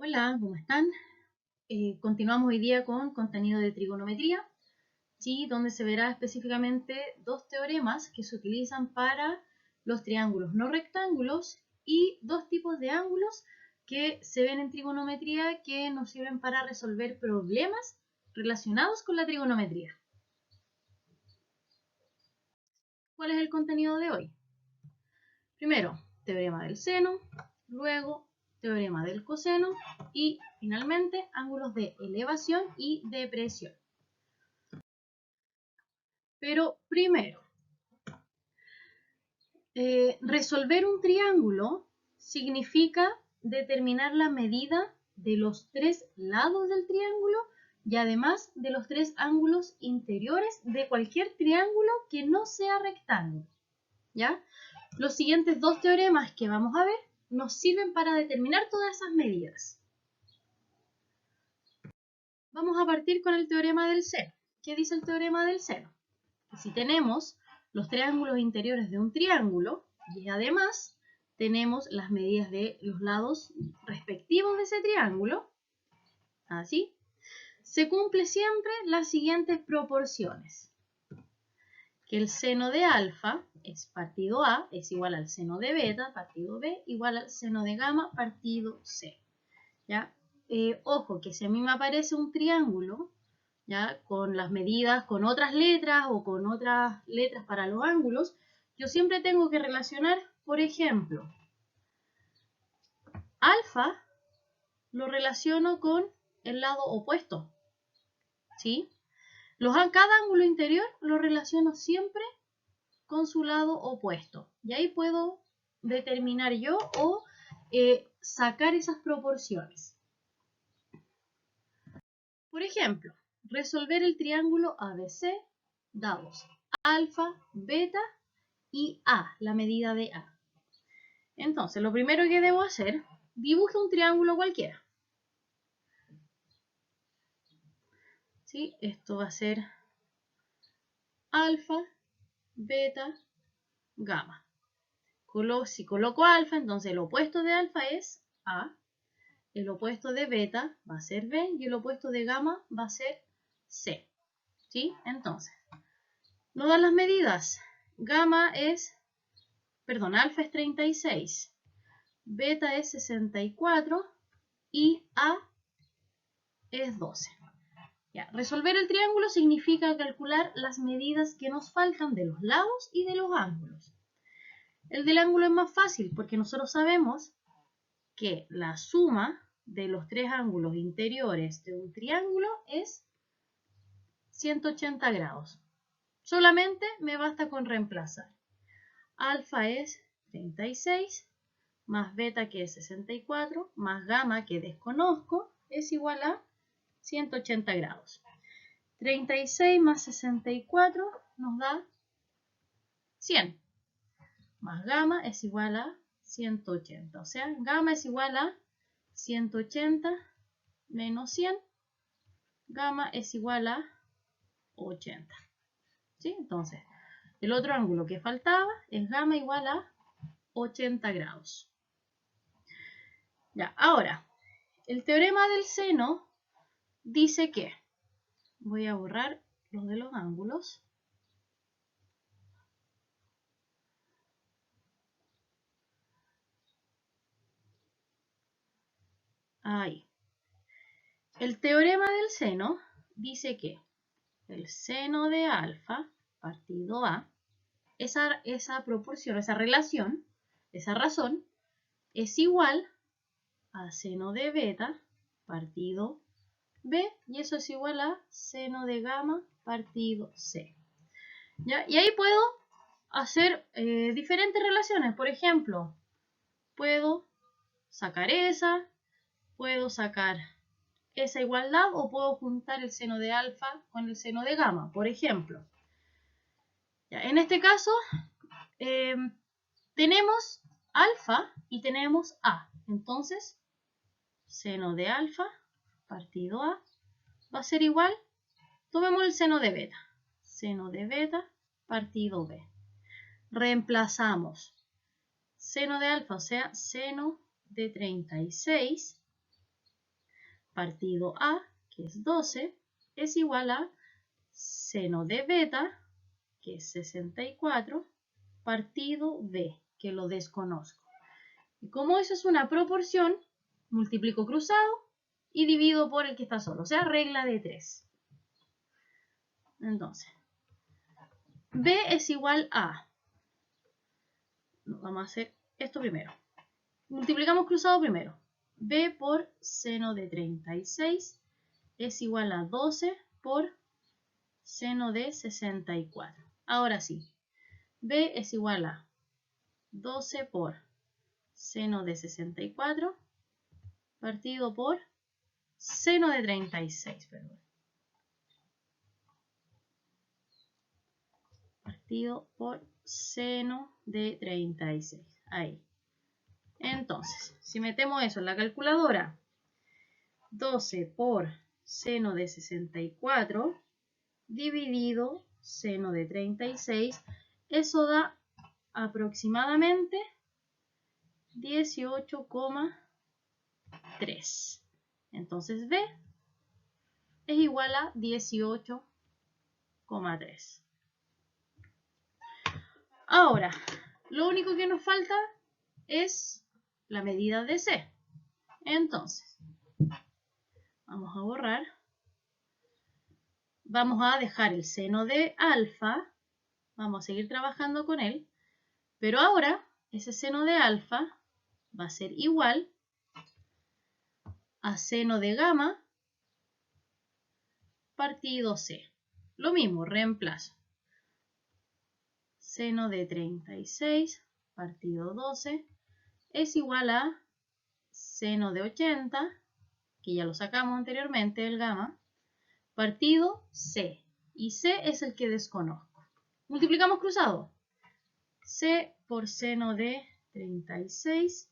Hola, ¿cómo están? Continuamos hoy día con contenido de trigonometría, ¿sí? Donde se verá específicamente dos teoremas que se utilizan para los triángulos no rectángulos y dos tipos de ángulos que se ven en trigonometría que nos sirven para resolver problemas relacionados con la trigonometría. ¿Cuál es el contenido de hoy? Primero, teorema del seno, luego teorema del coseno y finalmente ángulos de elevación y depresión. Pero primero, resolver un triángulo significa determinar la medida de los tres lados del triángulo y además de los tres ángulos interiores de cualquier triángulo que no sea rectángulo. ¿Ya? Los siguientes dos teoremas que vamos a ver nos sirven para determinar todas esas medidas. Vamos a partir con el teorema del seno. ¿Qué dice el teorema del seno? Que si tenemos los triángulos interiores de un triángulo y además tenemos las medidas de los lados respectivos de ese triángulo, así, se cumple siempre las siguientes proporciones. Que el seno de alfa es partido A es igual al seno de beta partido B igual al seno de gamma partido C. ¿Ya? Ojo, que si a mí me aparece un triángulo, ¿ya? Con las medidas, con otras letras o con otras letras para los ángulos, yo siempre tengo que relacionar, por ejemplo, alfa lo relaciono con el lado opuesto, ¿sí? Cada ángulo interior lo relaciono siempre con su lado opuesto. Y ahí puedo determinar yo o sacar esas proporciones. Por ejemplo, resolver el triángulo ABC, damos alfa, beta y A, la medida de A. Entonces, lo primero que debo hacer, dibuje un triángulo cualquiera. ¿Sí? Esto va a ser alfa, beta, gamma. Si coloco alfa, entonces el opuesto de alfa es A, el opuesto de beta va a ser B y el opuesto de gamma va a ser C. ¿Sí? Entonces, nos dan las medidas. Alfa es 36, beta es 64 y A es 12. Ya, resolver el triángulo significa calcular las medidas que nos faltan de los lados y de los ángulos. El del ángulo es más fácil porque nosotros sabemos que la suma de los tres ángulos interiores de un triángulo es 180 grados. Solamente me basta con reemplazar. Alfa es 36, más beta que es 64, más gamma que desconozco, es igual a 180 grados. 36 más 64 nos da 100. Más gamma es igual a 180. O sea, gamma es igual a 180 menos 100. Gamma es igual a 80. ¿Sí? Entonces, el otro ángulo que faltaba es gamma igual a 80 grados. Ya, ahora, el teorema del seno dice que, voy a borrar los de los ángulos. Ahí. El teorema del seno dice que el seno de alfa partido A, esa proporción, esa relación, esa razón, es igual a seno de beta partido B y eso es igual a seno de gamma partido C. ¿Ya? Y ahí puedo hacer diferentes relaciones. Por ejemplo, puedo sacar esa, puedo sacar esa igualdad o puedo juntar el seno de alfa con el seno de gamma, por ejemplo. Ya, en este caso, tenemos alfa y tenemos A. Entonces, seno de alfa partido A va a ser igual, tomemos el seno de beta. Seno de beta partido B. Reemplazamos seno de alfa, o sea, seno de 36 partido A, que es 12, es igual a seno de beta, que es 64, partido B, que lo desconozco. Y como eso es una proporción, multiplico cruzado y divido por el que está solo, o sea, regla de 3. Entonces, B es igual a, vamos a hacer esto primero. Multiplicamos cruzado primero. B por seno de 36 es igual a 12 por seno de 64. Ahora sí, B es igual a 12 por seno de 64 partido por seno de 36, perdón. Partido por seno de 36. Ahí. Entonces, si metemos eso en la calculadora, 12 por seno de 64 dividido seno de 36, eso da aproximadamente 18,3. Entonces B es igual a 18,3. Ahora, lo único que nos falta es la medida de C. Entonces, vamos a borrar. Vamos a dejar el seno de alfa. Vamos a seguir trabajando con él. Pero ahora, ese seno de alfa va a ser igual a seno de gamma partido C. Lo mismo, reemplazo. Seno de 36 partido 12 es igual a seno de 80, que ya lo sacamos anteriormente, el gamma, partido C. Y C es el que desconozco. Multiplicamos cruzado. C por seno de 36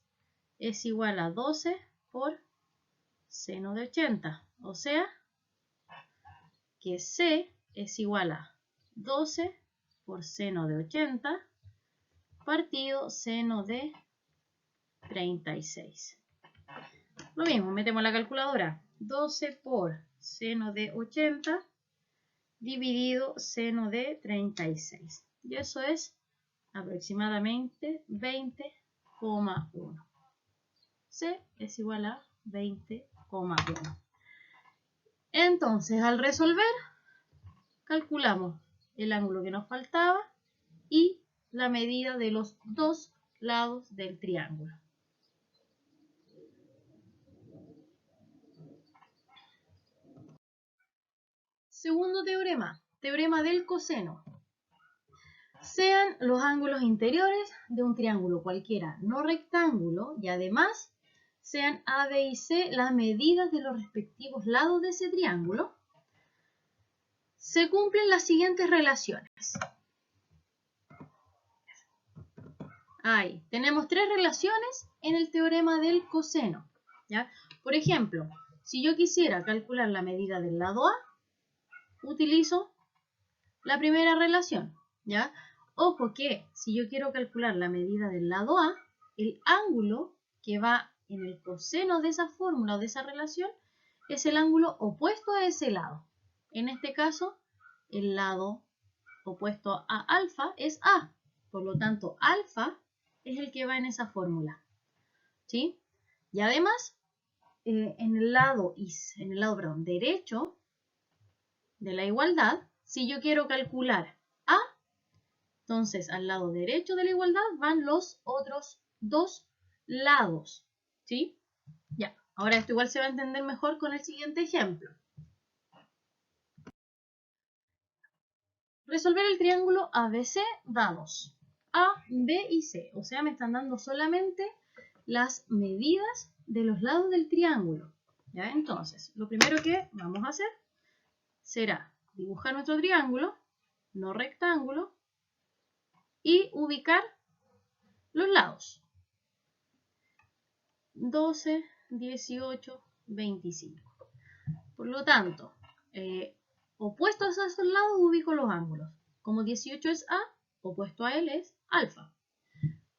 es igual a 12 por seno de 80. O sea, que C es igual a 12 por seno de 80 partido seno de 36. Lo mismo, metemos la calculadora. 12 por seno de 80 dividido seno de 36. Y eso es aproximadamente 20,1. C es igual a 20,1. Entonces, al resolver, calculamos el ángulo que nos faltaba y la medida de los dos lados del triángulo. Segundo teorema, teorema del coseno. Sean los ángulos interiores de un triángulo cualquiera no rectángulo y además sean A, B y C las medidas de los respectivos lados de ese triángulo, se cumplen las siguientes relaciones. Ahí, tenemos tres relaciones en el teorema del coseno, ¿ya? Por ejemplo, si yo quisiera calcular la medida del lado A, utilizo la primera relación, ¿ya? Ojo que si yo quiero calcular la medida del lado A, el ángulo que va en el coseno de esa fórmula o de esa relación es el ángulo opuesto a ese lado. En este caso, el lado opuesto a alfa es A. Por lo tanto, alfa es el que va en esa fórmula, ¿sí? Y además, en el lado derecho de la igualdad, si yo quiero calcular A, entonces al lado derecho de la igualdad van los otros dos lados, ¿sí? Ya, ahora esto igual se va a entender mejor con el siguiente ejemplo. Resolver el triángulo ABC dados A, B y C. O sea, me están dando solamente las medidas de los lados del triángulo. ¿Ya? Entonces, lo primero que vamos a hacer será dibujar nuestro triángulo, no rectángulo, y ubicar los lados. 12, 18, 25. Por lo tanto, opuestos a esos lados ubico los ángulos. Como 18 es A, opuesto a él es alfa.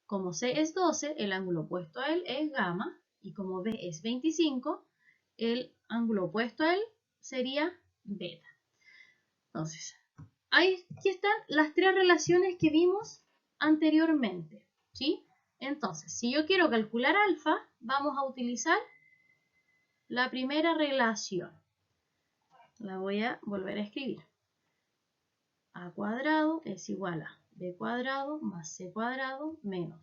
Como C es 12, el ángulo opuesto a él es gamma. Y como B es 25, el ángulo opuesto a él sería beta. Entonces, aquí están las tres relaciones que vimos anteriormente, ¿sí? Entonces, si yo quiero calcular alfa, vamos a utilizar la primera relación. La voy a volver a escribir. A cuadrado es igual a b cuadrado más c cuadrado menos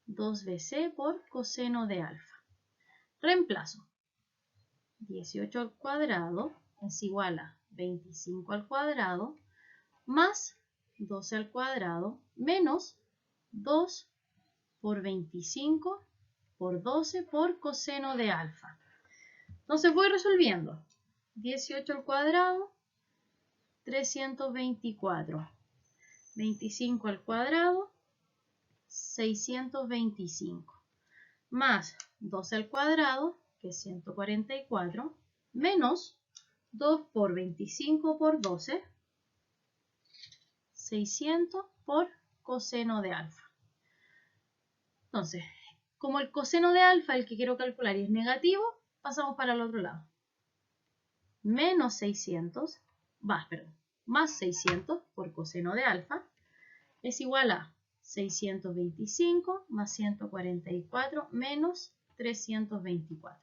2bc por coseno de alfa. Reemplazo. 18 al cuadrado es igual a 25 al cuadrado más 12 al cuadrado menos 2 por 25 por 12 por coseno de alfa. Entonces voy resolviendo. 18 al cuadrado, 324. 25 al cuadrado, 625. Más 12 al cuadrado, que es 144, menos 2 por 25 por 12, 600 por coseno de alfa. Entonces, como el coseno de alfa, el que quiero calcular, es negativo, pasamos para el otro lado. Menos 600, más 600 por coseno de alfa es igual a 625 más 144 menos 324. O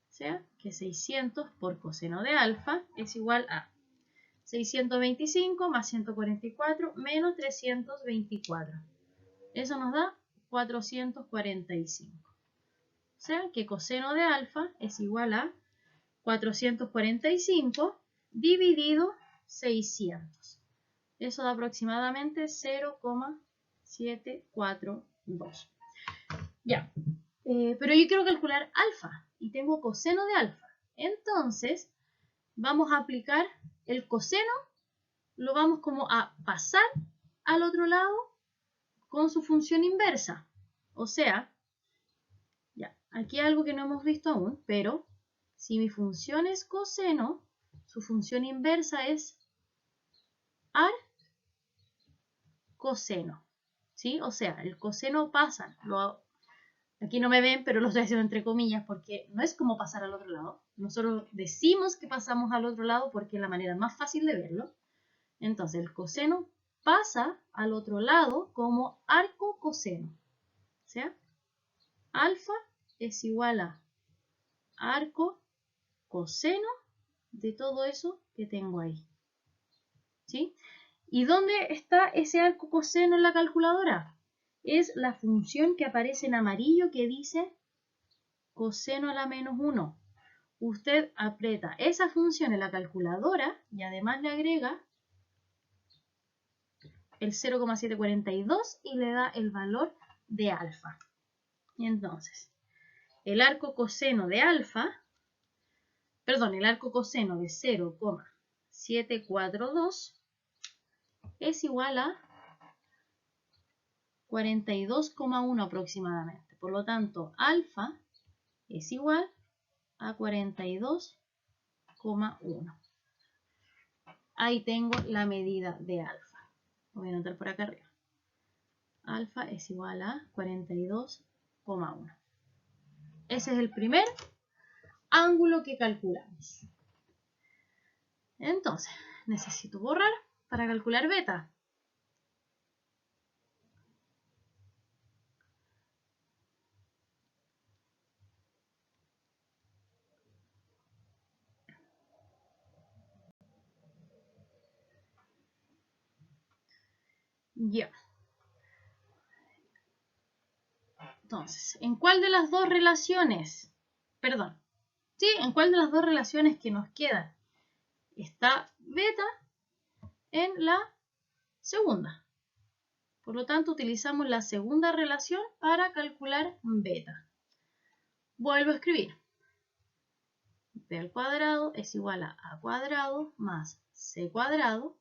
sea que 600 por coseno de alfa es igual a 625 más 144 menos 324. Eso nos da 445. O sea que coseno de alfa es igual a 445 dividido 600. Eso da aproximadamente 0,742. Ya, pero yo quiero calcular alfa y tengo coseno de alfa. Entonces, vamos a aplicar el coseno, lo vamos como a pasar al otro lado con su función inversa. O sea, ya, aquí hay algo que no hemos visto aún, pero si mi función es coseno, su función inversa es ar coseno, ¿sí? O sea, el coseno pasa, aquí no me ven, pero lo estoy haciendo entre comillas porque no es como pasar al otro lado. Nosotros decimos que pasamos al otro lado porque es la manera más fácil de verlo. Entonces, el coseno pasa al otro lado como arco coseno. O sea, alfa es igual a arco coseno de todo eso que tengo ahí. ¿Sí? ¿Y dónde está ese arco coseno en la calculadora? Es la función que aparece en amarillo que dice coseno a la menos 1. Usted aprieta esa función en la calculadora y además le agrega el 0,742 y le da el valor de alfa. Y entonces, el arco coseno de alfa, el arco coseno de 0,742 es igual a 42,1 aproximadamente. Por lo tanto, alfa es igual a 42,1. Ahí tengo la medida de alfa. Lo voy a anotar por acá arriba. Alfa es igual a 42,1. Ese es el primer ángulo que calculamos. Entonces, necesito borrar para calcular beta. Ya. Entonces, ¿en cuál de las dos relaciones? Perdón. Sí, ¿en cuál de las dos relaciones que nos quedan está beta? En la segunda. Por lo tanto, utilizamos la segunda relación para calcular beta. Vuelvo a escribir. B al cuadrado es igual a cuadrado más c cuadrado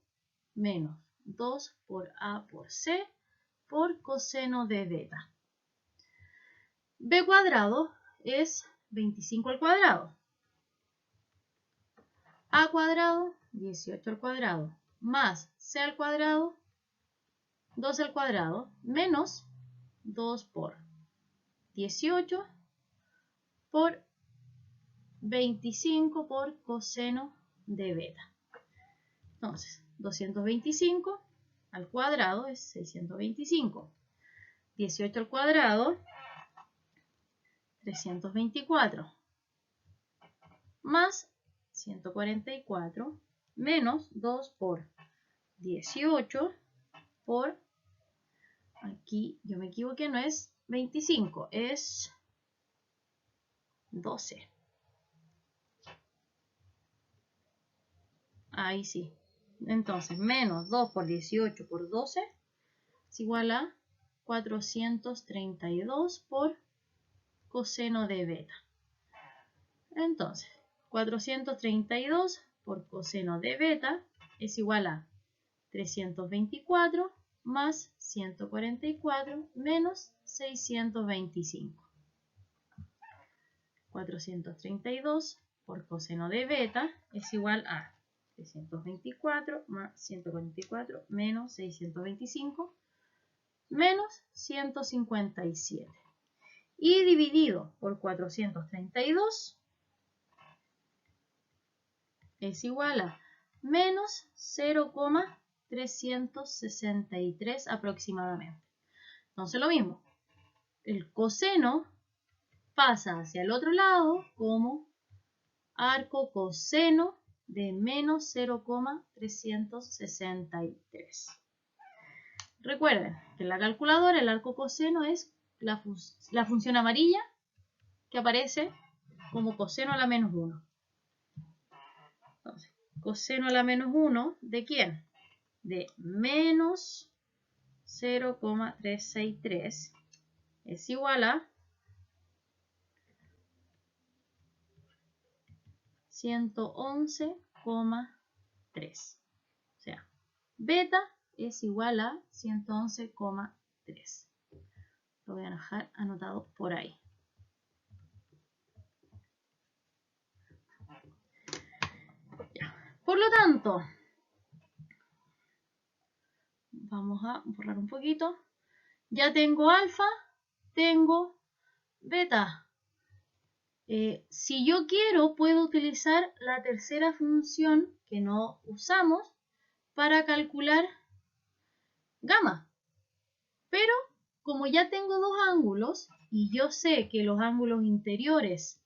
menos 2 por a por c por coseno de beta. B cuadrado es 25 al cuadrado. A cuadrado, 18 al cuadrado, más c al cuadrado, 2 al cuadrado, menos 2 por 18 por 25 por coseno de beta. Entonces, 225 al cuadrado es 625. 18 al cuadrado, 324. Más 144 menos 2 por 18 por, aquí yo me equivoqué, no es 25, es 12. Ahí sí. Entonces, menos 2 por 18 por 12 es igual a 432 por coseno de beta. Entonces, 432 por coseno de beta es igual a 324 más 144 menos 625. 432 por coseno de beta es igual a 324 más 144 menos 625 menos 157. Y dividido por 432 es igual a menos 0,363 aproximadamente. Entonces lo mismo, el coseno pasa hacia el otro lado como arco coseno de menos 0,363. Recuerden que en la calculadora el arco coseno es la función amarilla que aparece como coseno a la menos 1. Entonces, coseno a la menos 1, ¿de quién? De menos 0,363 es igual a 111,3. O sea, beta es igual a 111,3. Lo voy a dejar anotado por ahí. Ya. Por lo tanto, vamos a borrar un poquito. Ya tengo alfa, tengo beta. Si yo quiero, puedo utilizar la tercera función que no usamos para calcular gamma. Pero como ya tengo dos ángulos y yo sé que los ángulos interiores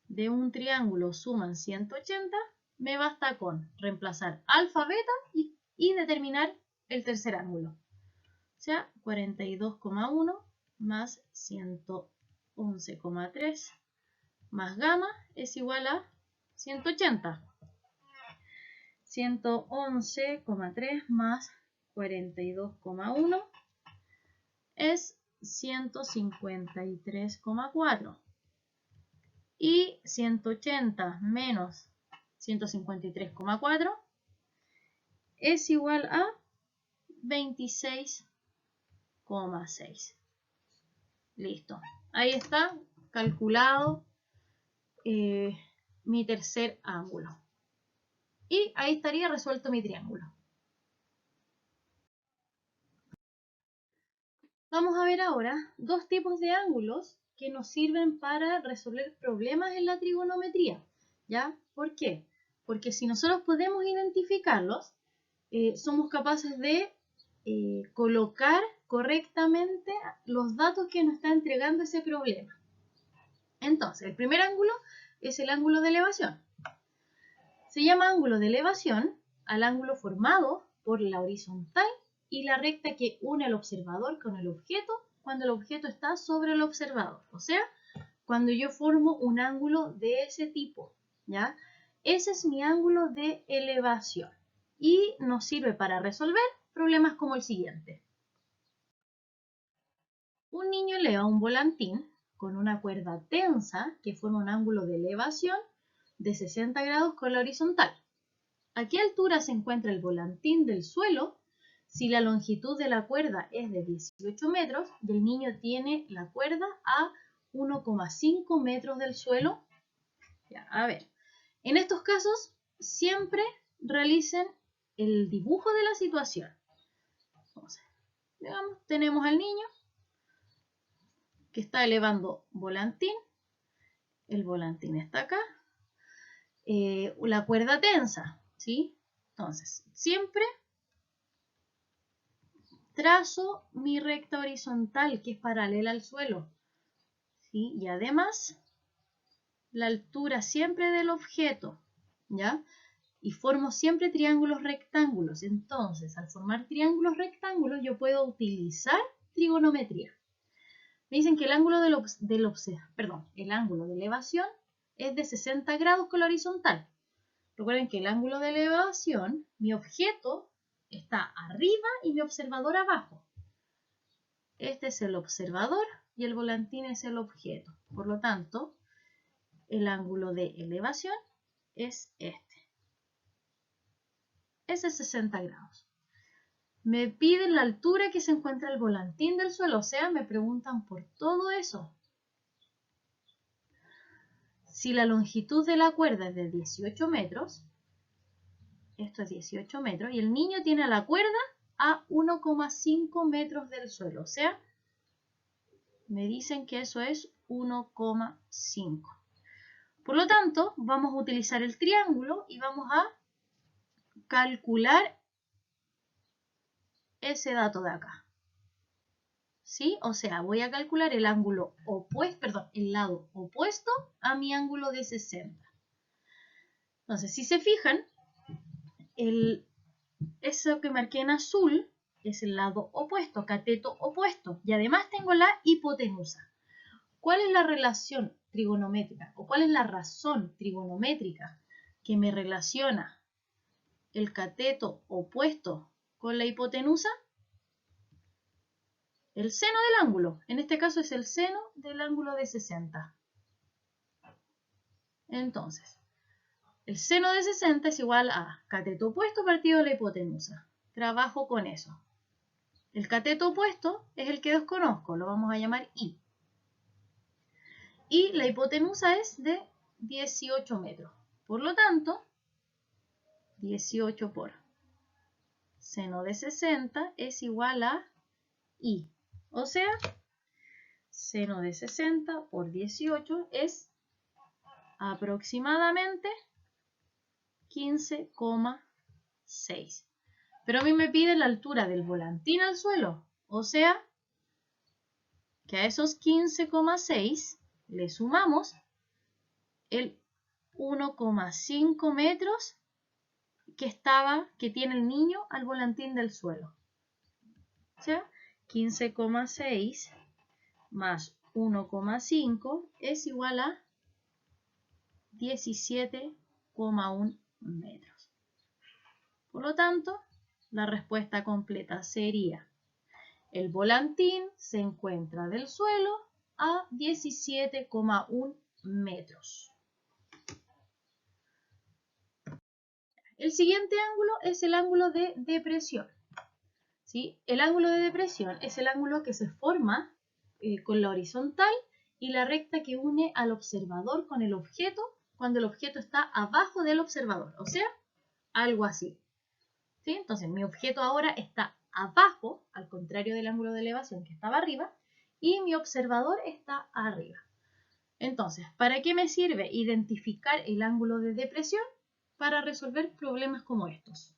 de un triángulo suman 180, me basta con reemplazar alfa, beta y determinar el tercer ángulo. O sea, 42,1 más 111,3 más gamma es igual a 180. 111,3 más 42,1 es 153,4. Y 180 menos 153,4 es igual a 26,6. Listo. Ahí está calculado mi tercer ángulo. Y ahí estaría resuelto mi triángulo. Vamos a ver ahora dos tipos de ángulos que nos sirven para resolver problemas en la trigonometría. ¿Ya? ¿Por qué? Porque si nosotros podemos identificarlos, somos capaces de colocar correctamente los datos que nos está entregando ese problema. Entonces, el primer ángulo es el ángulo de elevación. Se llama ángulo de elevación al ángulo formado por la horizontal y la recta que une al observador con el objeto cuando el objeto está sobre el observador. O sea, cuando yo formo un ángulo de ese tipo, ¿ya? Ese es mi ángulo de elevación y nos sirve para resolver problemas como el siguiente. Un niño eleva un volantín con una cuerda tensa que forma un ángulo de elevación de 60 grados con la horizontal. ¿A qué altura se encuentra el volantín del suelo si la longitud de la cuerda es de 18 metros y el niño tiene la cuerda a 1,5 metros del suelo? Ya, a ver, en estos casos siempre realicen el dibujo de la situación. Entonces, digamos, tenemos al niño que está elevando volantín El volantín está acá. La cuerda tensa, ¿sí? Entonces, siempre trazo mi recta horizontal, que es paralela al suelo, ¿sí? Y además, la altura siempre del objeto, ¿ya? Y formo siempre triángulos rectángulos. Entonces, al formar triángulos rectángulos, yo puedo utilizar trigonometría. Me dicen que el ángulo el ángulo de elevación es de 60 grados con la horizontal. Recuerden que el ángulo de elevación, mi objeto está arriba y mi observador abajo. Este es el observador y el volantín es el objeto. Por lo tanto, el ángulo de elevación es este. Ese es 60 grados. Me piden la altura que se encuentra el volantín del suelo, o sea, me preguntan por todo eso. Si la longitud de la cuerda es de 18 metros, esto es 18 metros, y el niño tiene la cuerda a 1,5 metros del suelo, o sea, me dicen que eso es 1,5. Por lo tanto, vamos a utilizar el triángulo y vamos a calcular ese dato de acá. ¿Sí? O sea, voy a calcular el ángulo opuesto, perdón, el lado opuesto a mi ángulo de 60. Entonces, si se fijan, eso que marqué en azul es el lado opuesto, cateto opuesto. Y además tengo la hipotenusa. ¿Cuál es la relación trigonométrica o cuál es la razón trigonométrica que me relaciona el cateto opuesto con la hipotenusa? El seno del ángulo. En este caso es el seno del ángulo de 60. Entonces, el seno de 60 es igual a cateto opuesto partido de la hipotenusa. Trabajo con eso. El cateto opuesto es el que desconozco, lo vamos a llamar I. Y la hipotenusa es de 18 metros. Por lo tanto, 18 por seno de 60 es igual a I. O sea, seno de 60 por 18 es aproximadamente 15,6. Pero a mí me pide la altura del volantín al suelo. O sea, que a esos 15,6 le sumamos el 1,5 metros que tiene el niño al volantín del suelo. O sea, 15,6 más 1,5 es igual a 17,1 metros. Por lo tanto, la respuesta completa sería: el volantín se encuentra del suelo a 17,1 metros. El siguiente ángulo es el ángulo de depresión. ¿Sí? El ángulo de depresión es el ángulo que se forma con la horizontal y la recta que une al observador con el objeto cuando el objeto está abajo del observador. O sea, algo así. ¿Sí? Entonces, mi objeto ahora está abajo, al contrario del ángulo de elevación que estaba arriba, y mi observador está arriba. Entonces, ¿para qué me sirve identificar el ángulo de depresión? Para resolver problemas como estos.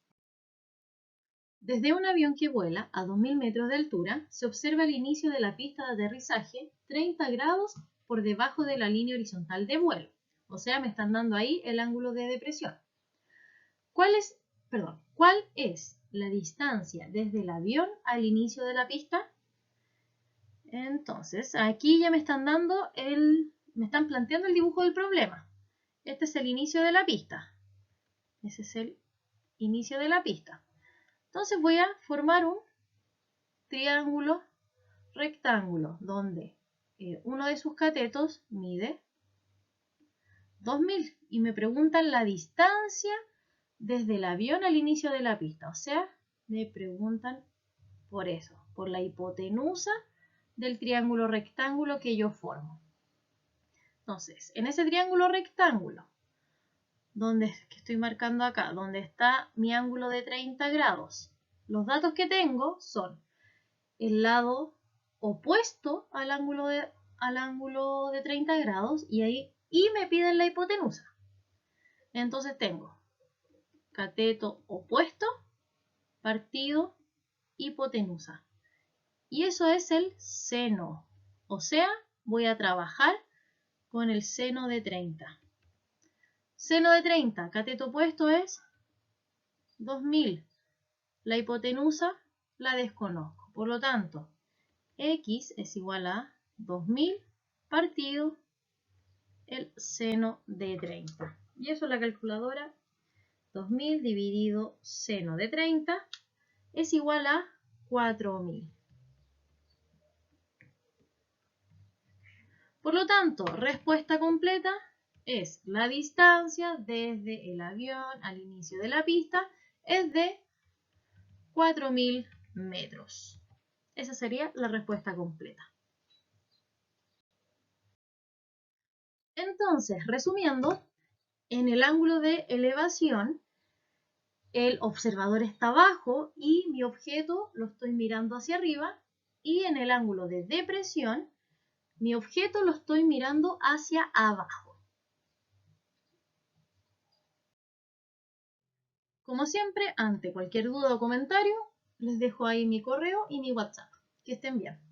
Desde un avión que vuela a 2000 metros de altura, se observa el inicio de la pista de aterrizaje 30 grados por debajo de la línea horizontal de vuelo. O sea, me están dando ahí el ángulo de depresión. ¿Cuál es la distancia desde el avión al inicio de la pista? Entonces, aquí ya me están planteando el dibujo del problema. Este es el inicio de la pista. Ese es el inicio de la pista. Entonces voy a formar un triángulo rectángulo donde uno de sus catetos mide 2000 y me preguntan la distancia desde el avión al inicio de la pista. O sea, me preguntan por eso, por la hipotenusa del triángulo rectángulo que yo formo. Entonces, en ese triángulo rectángulo, que estoy marcando acá, donde está mi ángulo de 30 grados, los datos que tengo son el lado opuesto al ángulo de 30 grados y ahí y me piden la hipotenusa. Entonces tengo cateto opuesto, partido, hipotenusa. Y eso es el seno. O sea, voy a trabajar con el seno de 30. Seno de 30, cateto opuesto es 2000. La hipotenusa la desconozco. Por lo tanto, x es igual a 2000 partido el seno de 30. Y eso en la calculadora, 2000 dividido seno de 30 es igual a 4000. Por lo tanto, respuesta completa es la distancia desde el avión al inicio de la pista es de 4000 metros. Esa sería la respuesta completa. Entonces, resumiendo, en el ángulo de elevación, el observador está abajo y mi objeto lo estoy mirando hacia arriba, y en el ángulo de depresión, mi objeto lo estoy mirando hacia abajo. Como siempre, ante cualquier duda o comentario, les dejo ahí mi correo y mi WhatsApp. Que estén bien.